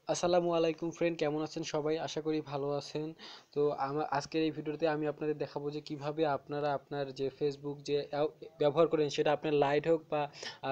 আসসালামু আলাইকুম ফ্রেন্ড, কেমন আছেন সবাই? আশা করি ভালো আছেন। তো আমার আজকের এই ভিডিওতে আমি আপনাদের দেখাবো যে কিভাবে আপনারা আপনার যে ফেসবুক যে ব্যবহার করেন, সেটা আপনার লাইট হোক বা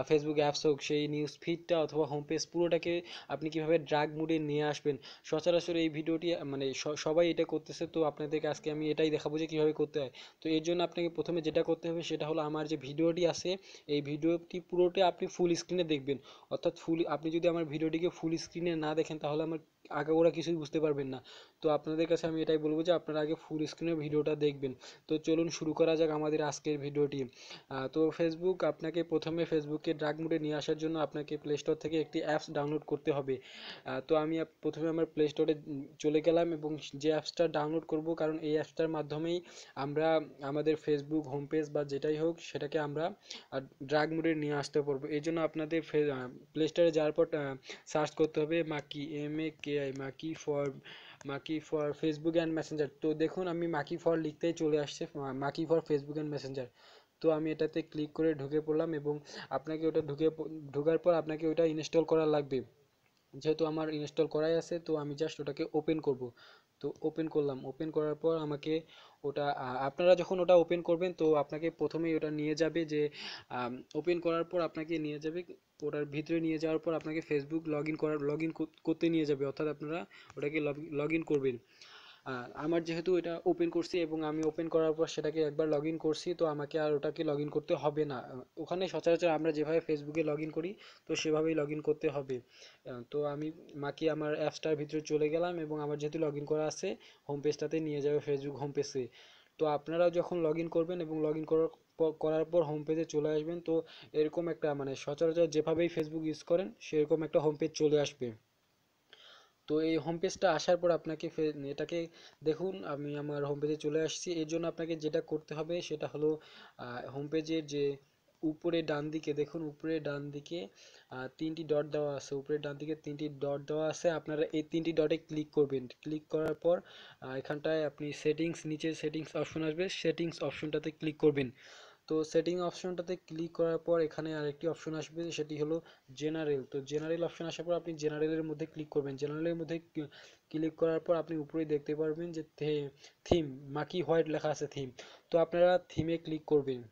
ফেসবুক অ্যাপস হোক, সেই নিউজ ফিডটা অথবা হোম পেজ পুরোটাকে আপনি কিভাবে ড্রাগ মুডে নিয়ে আসবেন। সচরাচর এই ভিডিওটি মানে সবাই এটা করতেছে, তো আপনাদেরকে আজকে আমি এটাই দেখাবো যে কিভাবে করতে হয়। তো এর জন্য আপনাকে প্রথমে যেটা করতে হবে সেটা হলো, আমার যে ভিডিওটি আছে এই ভিডিওটি পুরোটা আপনি ফুল স্ক্রিনে দেখবেন। অর্থাৎ আপনি যদি আমার ভিডিওটিকে ফুল স্ক্রিনে না দেখেন তাহলে আমার আগাগোড়া কিছুই বুঝতে পারবেন না। তো আপনাদের কাছে আমি এটাই বলবো যে আপনারা আগে ফুল স্ক্রিনে ভিডিওটা দেখবেন। তো চলুন শুরু করা যাক আমাদের আজকের ভিডিওটি। তো ফেসবুক, আপনাকে প্রথমে ফেসবুককে ড্রাগ মোডে নিয়ে আসার জন্য আপনাকে প্লে স্টোর থেকে একটি অ্যাপস ডাউনলোড করতে হবে। তো আমি প্রথমে আমার প্লে স্টোরে চলে গেলাম এবং যে অ্যাপসটা ডাউনলোড করব, কারণ এই অ্যাপসটার মাধ্যমেই আমরা আমাদের ফেসবুক হোম পেজ বা যেটাই হোক সেটাকে আমরা ড্রাগ মোডে নিয়ে আসতে পারবো। এই জন্য আপনাদের প্লে স্টোরে যাওয়ার পর সার্চ করতে হবে Maki, MAKI, Maki for Facebook and Messenger. তো দেখুন আমি মাকি ফর লিখতেই চলে আসছে, Maki for Facebook and Messenger. তো আমি এটাতে ক্লিক করে ঢুকে পড়লাম এবং আপনাকে ওটা ঢোকার পর আপনাকে ওটা ইনস্টল করা লাগবে। যেহেতু আমার ইনস্টল করাই আছে, তো আমি জাস্ট ওটাকে ওপেন করব। তো ওপেন করলাম, ওপেন করার পর আমাকে ওটা আপনারা যখন ওটা ওপেন করবেন তো আপনাকে প্রথমেই ওটা নিয়ে যাবে যে ওপেন করার পর আপনাকে নিয়ে যাবে ওটার ভিতরে নিয়ে যাওয়ার পর আপনাকে ফেসবুক লগ ইন করতে নিয়ে যাবে, অর্থাৎ আপনারা ওটাকে লগ ইন করবেন। আমার যেহেতু এটা ওপেন করছি এবং আমি ওপেন করার পর সেটাকে একবার লগ ইন করছি, তো আমাকে আর ওটাকে লগ ইন করতে হবে না। ওখানে সচরাচর আমরা যেভাবে ফেসবুকে লগ ইন করি তো সেভাবেই লগ ইন করতে হবে। তো আমি আমার অ্যাপসটার ভিতরে চলে গেলাম এবং আমার যেহেতু লগ ইন করা আছে হোম পেজটাতে নিয়ে যাবে, ফেসবুক হোম পেজে। তো আপনারাও যখন লগ ইন করবেন এবং লগ ইন করার পর হোম পেজে চলে আসবেন, তো এরকম একটা মানে সচরাচর যেভাবেই ফেসবুক ইউজ করেন সেরকম একটা হোম পেজ চলে আসবে। তো এই হোম পেজটা আসার পর আপনাকে এটাকে দেখুন, আমি আমার হোম পেজে চলে আসছি। এর জন্য আপনাকে যেটা করতে হবে সেটা হলো হোম পেজের যে উপরে ডান দিকে দেখুন, উপরে ডান দিকে তিনটি ডট দেওয়া আছে, উপরে ডান দিকে তিনটি ডট দেওয়া আছে। আপনারা এই তিনটি ডটে ক্লিক করবেন। ক্লিক করার পর এখানটায় আপনি সেটিংস, নিচে সেটিংস অপশন আসবে, সেটিংস অপশনটাতে ক্লিক করবেন। তো সেটিং অপশনটাতে ক্লিক করার পর এখানে আরেকটি অপশন আসবে, সেটি হলো জেনারেল। তো জেনারেল অপশন আসার পর আপনি জেনারেলের মধ্যে ক্লিক করবেন। জেনারেলের মধ্যে ক্লিক করার পর আপনি উপরেই দেখতে পারবেন যে থিম, মাকি হোয়াইট লেখা আছে থিম। তো আপনারা থিমে ক্লিক করবেন।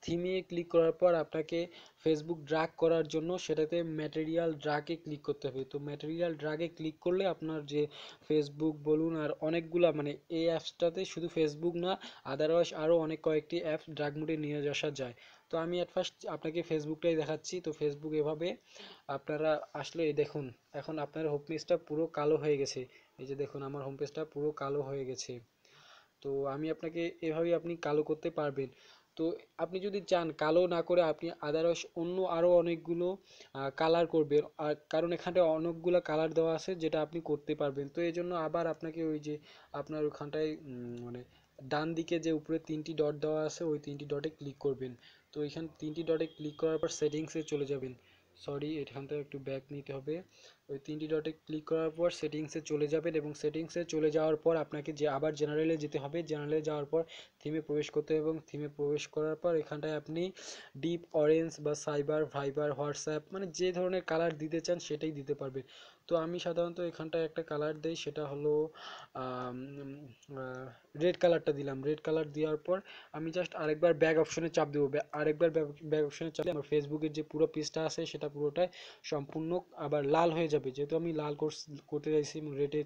থিমে ক্লিক করার পর আপনাকে ফেসবুক ড্রাগ করার জন্য সেটাতে ম্যাটেরিয়াল ড্রাগে ক্লিক করতে হবে। তো ম্যাটেরিয়াল ড্রাগে ক্লিক করলে আপনার যে ফেসবুক বলুন আর অনেকগুলা মানে এই অ্যাপসটাতে শুধু ফেসবুক না, আদারওয়াইজ আরও অনেক কয়েকটি অ্যাপস ড্রাগ মোডে নিয়ে আসা যায়। তো আমি অ্যাট ফার্স্ট আপনাকে ফেসবুকটাই দেখাচ্ছি। তো ফেসবুক এভাবে আপনারা আসলে এই দেখুন, এখন আপনার হোম পেজটা পুরো কালো হয়ে গেছে। এই যে দেখুন আমার হোম পেজটা পুরো কালো হয়ে গেছে। তো আমি আপনাকে এভাবেই আপনি কালো করতে পারবেন। তো আপনি যদি চান কালো না করে আপনি আদারওয়াইজ অন্য আরও অনেকগুলো কালার করবেন, আর কারণ এখানটায় অনেকগুলো কালার দেওয়া আছে যেটা আপনি করতে পারবেন। তো এই জন্য আবার আপনাকে ওই যে আপনার ওখানটায় মানে ডান দিকে যে উপরে তিনটি ডট দেওয়া আছে ওই তিনটি ডটে ক্লিক করবেন। তো এখানে তিনটি ডটে ক্লিক করার পর সেটিংসে চলে যাবেন। সরি, এখানটা একটু ব্যাক নিতে হবে। ওই তিনটি ডটে ক্লিক করার পর সেটিংসে চলে যাবেন এবং সেটিংসে চলে যাওয়ার পর আপনাকে যে আবার জেনারেলে যেতে হবে। জেনারেলে যাওয়ার পর থিমে প্রবেশ করতে হবে এবং থিমে প্রবেশ করার পর এখানটায় আপনি ডিপ অরেঞ্জ বা সাইবার ভাইবার হোয়াটসঅ্যাপ মানে যে ধরনের কালার দিতে চান সেটাই দিতে পারবেন। তো আমি সাধারণত এখানটায় একটা কালার দেই, সেটা হলো রেড কালারটা দিলাম। রেড কালার দেওয়ার পর আমি জাস্ট আরেকবার ব্যাক অপশনে চাপ দেবো। আরেকবার ব্যাক অপশনে চাপলে আমার ফেসবুকের যে পুরো পেজটা আছে সেটা পুরোটাই সম্পূর্ণ আবার লাল হয়ে যাবে। যেহেতু আমি লাল করতে চাইছি এবং রেডে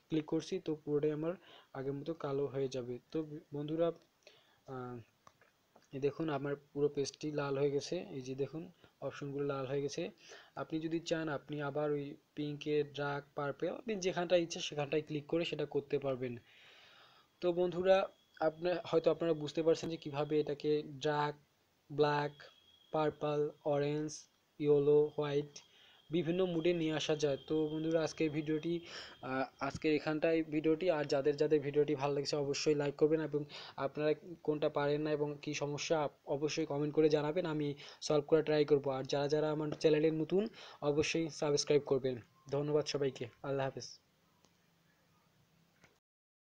ক্লিক করছি, তো পুরোটাই আমার আগের মতো কালো হয়ে যাবে। তো বন্ধুরা এই দেখুন আমার পুরো পেজটি লাল হয়ে গেছে। এই যে দেখুন অপশনগুলো লাল হয়ে গেছে। আপনি যদি চান আপনি আবার ওই পিঙ্কে ডার্ক পার্পেল আপনি যেখানটায় ইচ্ছে সেখানটায় ক্লিক করে সেটা করতে পারবেন। তো বন্ধুরা আপনারা বুঝতে পারছেন যে কিভাবে এটাকে dark, black, purple, orange, yellow, white বিভিন্ন মুডে নিয়ে আসা যায়। তো বন্ধুরা আজকের এখানটায় ভিডিওটি, আর যাদের যাদের ভিডিওটি ভালো লাগছে অবশ্যই লাইক করবেন এবং আপনারা কোনটা পারেন না এবং কি সমস্যা অবশ্যই কমেন্ট করে জানাবেন, আমি সলভ করা ট্রাই করব। আর যারা যারা আমার চ্যানেলে নতুন অবশ্যই সাবস্ক্রাইব করবেন। ধন্যবাদ সবাইকে, আল্লাহ হাফেজ।